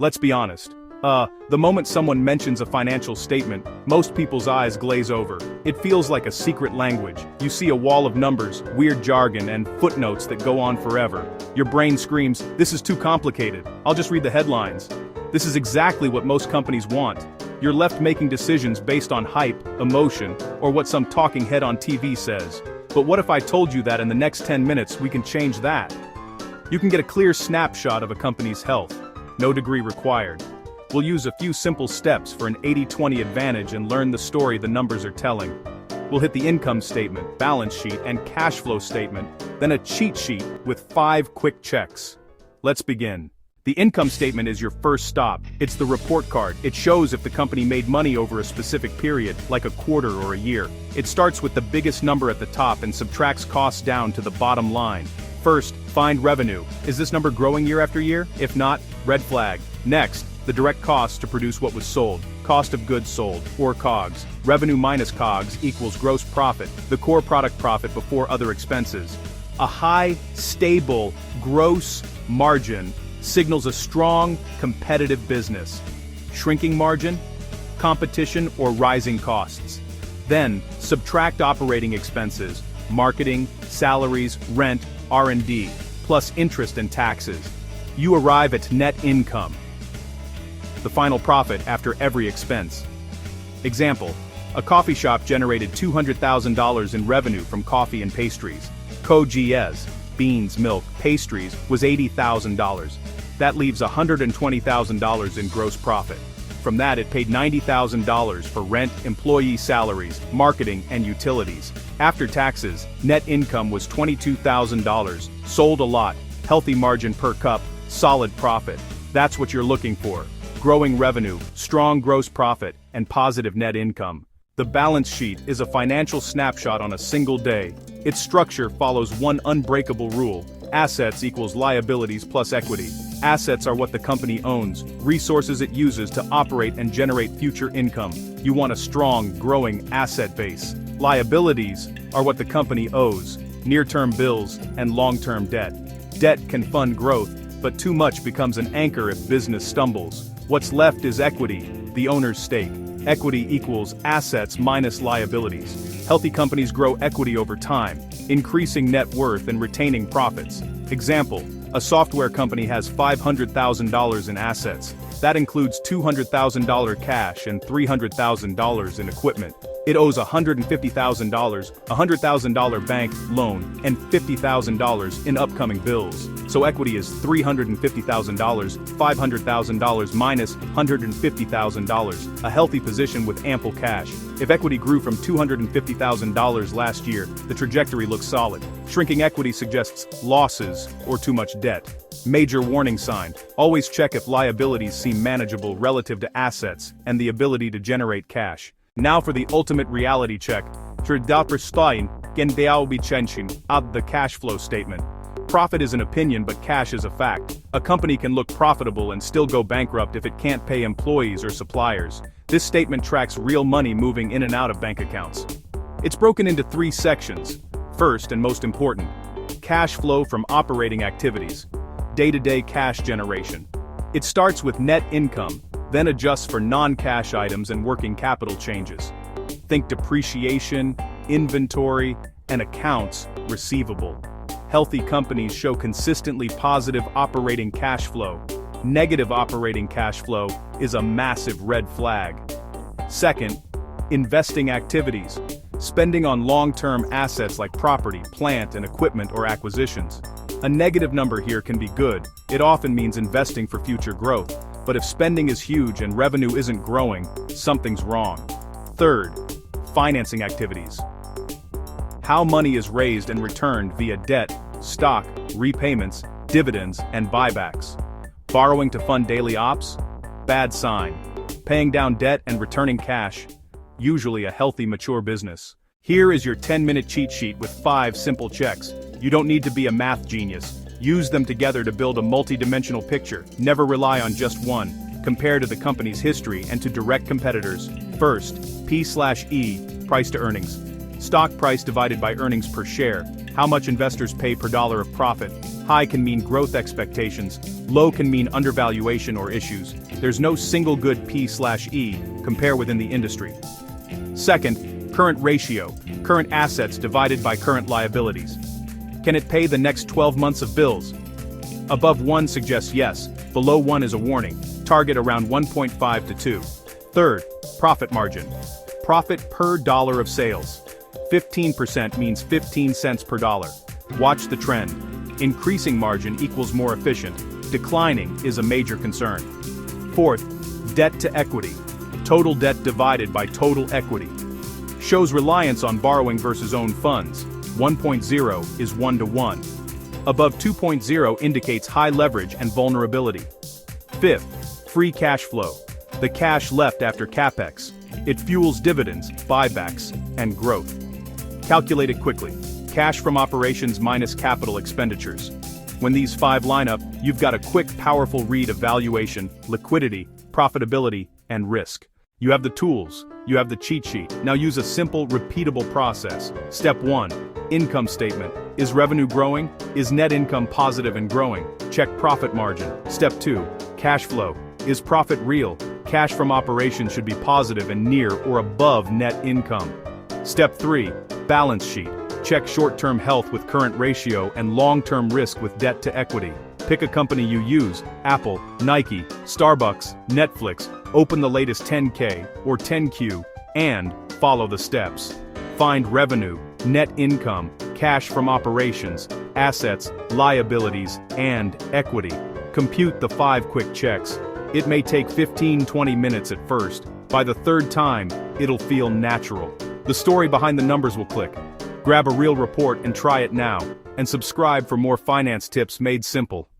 Let's be honest. The moment someone mentions a financial statement, most people's eyes glaze over. It feels like a secret language. You see a wall of numbers, weird jargon, and footnotes that go on forever. Your brain screams, "This is too complicated. I'll just read the headlines." This is exactly what most companies want. You're left making decisions based on hype, emotion, or what some talking head on TV says. But what if I told you that in the next 10 minutes we can change that? You can get a clear snapshot of a company's health. No degree required. We'll use a few simple steps for an 80-20 advantage and learn the story the numbers are telling. We'll hit the income statement, balance sheet, and cash flow statement, then a cheat sheet with 5 quick checks. Let's begin. The income statement is your first stop. It's the report card. It shows if the company made money over a specific period, like a quarter or a year. It starts with the biggest number at the top and subtracts costs down to the bottom line. First, find revenue. Is this number growing year after year? If not, red flag. Next, the direct costs to produce what was sold, cost of goods sold, or COGS. Revenue minus COGS equals gross profit, the core product profit before other expenses. A high, stable, gross margin signals a strong, competitive business. Shrinking margin? Competition or rising costs. Then, subtract operating expenses, marketing, salaries, rent, R&D, plus interest and taxes. You arrive at net income, the final profit after every expense. Example, a coffee shop generated $200,000 in revenue from coffee and pastries. COGS, beans, milk, pastries, was $80,000. That leaves $120,000 in gross profit. From that it paid $90,000 for rent, employee salaries, marketing, and utilities. After taxes, net income was $22,000, sold a lot, healthy margin per cup, solid profit. That's what you're looking for. Growing revenue, strong gross profit, and positive net income. The balance sheet is a financial snapshot on a single day. Its structure follows one unbreakable rule. Assets equals liabilities plus equity. Assets are what the company owns, resources it uses to operate and generate future income. You want a strong, growing asset base. Liabilities are what the company owes, near-term bills and long-term debt. Debt can fund growth, but too much becomes an anchor if business stumbles. What's left is equity, the owner's stake. Equity equals assets minus liabilities. Healthy companies grow equity over time, increasing net worth and retaining profits. Example, a software company has $500,000 in assets. That includes $200,000 cash and $300,000 in equipment. It owes $150,000, $100,000 bank loan, and $50,000 in upcoming bills. So equity is $350,000, $500,000 minus $150,000, a healthy position with ample cash. If equity grew from $250,000 last year, the trajectory looks solid. Shrinking equity suggests losses or too much debt. Major warning sign. Always check if liabilities seem manageable relative to assets and the ability to generate cash. Now for the ultimate reality check. The cash flow statement. Profit is an opinion, but cash is a fact. A company can look profitable and still go bankrupt if it can't pay employees or suppliers. This statement tracks real money moving in and out of bank accounts. It's broken into 3 sections. First and most important, cash flow from operating activities. Day-to-day cash generation. It starts with net income, then adjusts for non-cash items and working capital changes. Think depreciation, inventory, and accounts receivable. Healthy companies show consistently positive operating cash flow. Negative operating cash flow is a massive red flag. Second, investing activities. Spending on long-term assets like property, plant, and equipment or acquisitions. A negative number here can be good. It often means investing for future growth. But if spending is huge and revenue isn't growing, something's wrong. Third, financing activities. How money is raised and returned via debt, stock, repayments, dividends, and buybacks. Borrowing to fund daily ops? Bad sign. Paying down debt and returning cash? Usually a healthy, mature business. Here is your 10-minute cheat sheet with 5 simple checks. You don't need to be a math genius. Use them together to build a multi-dimensional picture. Never rely on just one. Compare to the company's history and to direct competitors. First, P/E, price to earnings. Stock price divided by earnings per share. How much investors pay per dollar of profit. High can mean growth expectations. Low can mean undervaluation or issues. There's no single good P/E, compare within the industry. Second, current ratio, current assets divided by current liabilities. Can it pay the next 12 months of bills? Above 1 suggests yes, below 1 is a warning, target around 1.5 to 2. Third, profit margin. Profit per dollar of sales. 15% means 15 cents per dollar. Watch the trend. Increasing margin equals more efficient. Declining is a major concern. Fourth, debt to equity. Total debt divided by total equity. Shows reliance on borrowing versus own funds. 1.0 is 1 to 1. Above 2.0 indicates high leverage and vulnerability. Fifth, free cash flow. The cash left after capex. It fuels dividends, buybacks, and growth. Calculate it quickly. Cash from operations minus capital expenditures. When these 5 line up, you've got a quick, powerful read of valuation, liquidity, profitability, and risk. You have the tools, you have the cheat sheet. Now use a simple, repeatable process. Step 1. Income statement. Is revenue growing? Is net income positive and growing? Check profit margin. Step 2. Cash flow. Is profit real? Cash from operations should be positive and near or above net income. Step 3. Balance sheet. Check short-term health with current ratio and long-term risk with debt to equity. Pick a company you use, Apple, Nike, Starbucks, Netflix, open the latest 10K or 10Q, and follow the steps. Find revenue, net income, cash from operations, assets, liabilities, and equity. Compute the 5 quick checks. It may take 15-20 minutes at first. By the third time, it'll feel natural. The story behind the numbers will click. Grab a real report and try it now, and subscribe for more finance tips made simple.